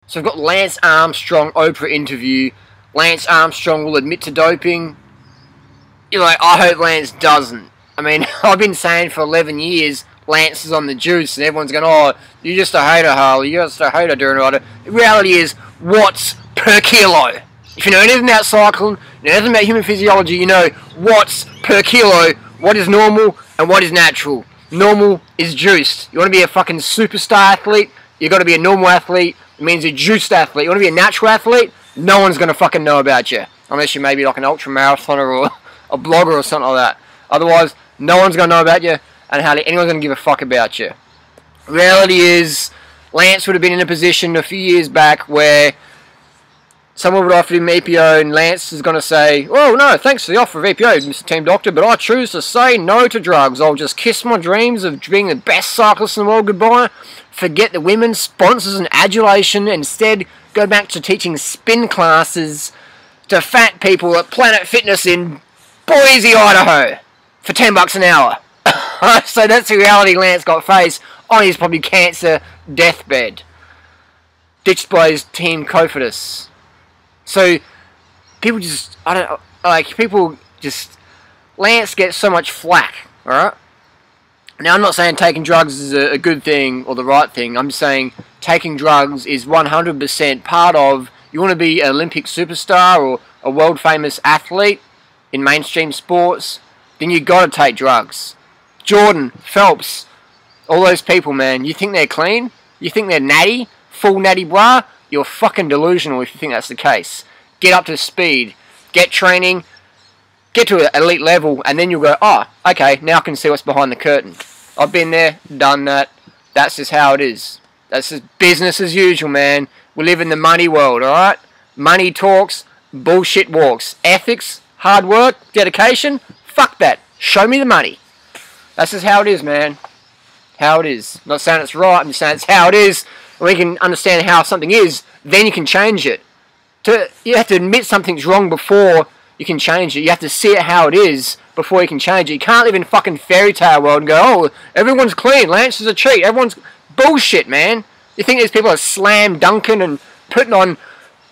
So I've got Lance Armstrong Oprah interview. Lance Armstrong will admit to doping. You're like, I hope Lance doesn't. I mean, I've been saying for 11 years, Lance is on the juice, and everyone's going, oh, you're just a hater, Harley. You're just a hater, Durant. The reality is, watts per kilo. If you know anything about cycling, you know anything about human physiology, you know watts per kilo, what is normal and what is natural. Normal is juiced. You want to be a fucking superstar athlete, you've got to be a normal athlete. It means a juiced athlete. You want to be a natural athlete, no one's going to fucking know about you. Unless you may be like an ultra marathoner or a blogger or something like that. Otherwise, no one's going to know about you, and hardly anyone's going to give a fuck about you. Reality is, Lance would have been in a position a few years back where someone would offer him EPO, and Lance is going to say, oh no, thanks for the offer of EPO, Mr. Team Doctor, but I choose to say no to drugs. I'll just kiss my dreams of being the best cyclist in the world goodbye, forget the women, sponsors and adulation, and instead go back to teaching spin classes to fat people at Planet Fitness in Boise, Idaho, for $10 an hour. So that's the reality Lance got faced on his probably cancer deathbed. Ditched by his team Cofidus. So people just, I don't like, people just, Lance gets so much flack, alright? Now I'm not saying taking drugs is a good thing or the right thing. I'm just saying taking drugs is 100% part of, you want to be an Olympic superstar or a world famous athlete in mainstream sports, then you got to take drugs. Jordan, Phelps, all those people, man, you think they're clean? You think they're natty? Full natty bra? You're fucking delusional if you think that's the case. Get up to speed, get training, get to an elite level, and then you'll go, oh, okay, now I can see what's behind the curtain. I've been there, done that. That's just how it is. That's just business as usual, man. We live in the money world, alright? Money talks, bullshit walks. Ethics, hard work, dedication, fuck that. Show me the money. That's just how it is, man. How it is. I'm not saying it's right, I'm just saying it's how it is. When you can understand how something is, then you can change it. You have to admit something's wrong before you can change it. You have to see it how it is before you can change it. You can't live in fucking fairy tale world and go, oh, everyone's clean, Lance is a cheat, everyone's bullshit, man. You think these people are slam dunking and putting on,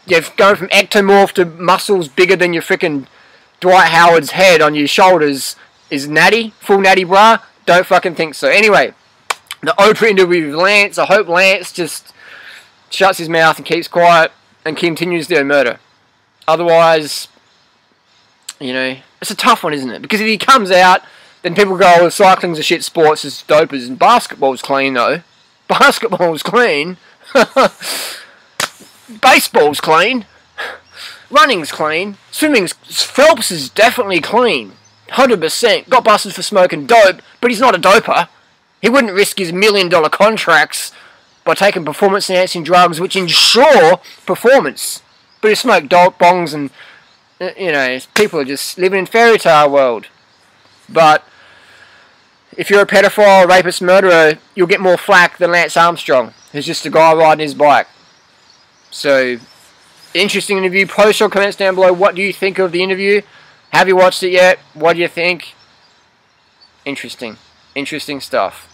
you know, going from ectomorph to muscles bigger than your freaking Dwight Howard's head on your shoulders is natty, full natty bra? Don't fucking think so. Anyway, the Oprah interview with Lance, I hope Lance just shuts his mouth and keeps quiet and continues their murder. Otherwise, you know, it's a tough one, isn't it? Because if he comes out, then people go, oh, cycling's a shit sport, it's dopers, and basketball's clean, though. Basketball's clean. Baseball's clean. Running's clean. Swimming's, Phelps is definitely clean. 100%. Got busted for smoking dope, but he's not a doper. He wouldn't risk his $1 million contracts by taking performance-enhancing drugs which ensure performance. But he smoked dope bongs and, you know, people are just living in fairy tale world. But if you're a pedophile, rapist, murderer, you'll get more flack than Lance Armstrong, who's just a guy riding his bike. So, interesting interview. Post your comments down below. What do you think of the interview? Have you watched it yet? What do you think? Interesting. Interesting stuff.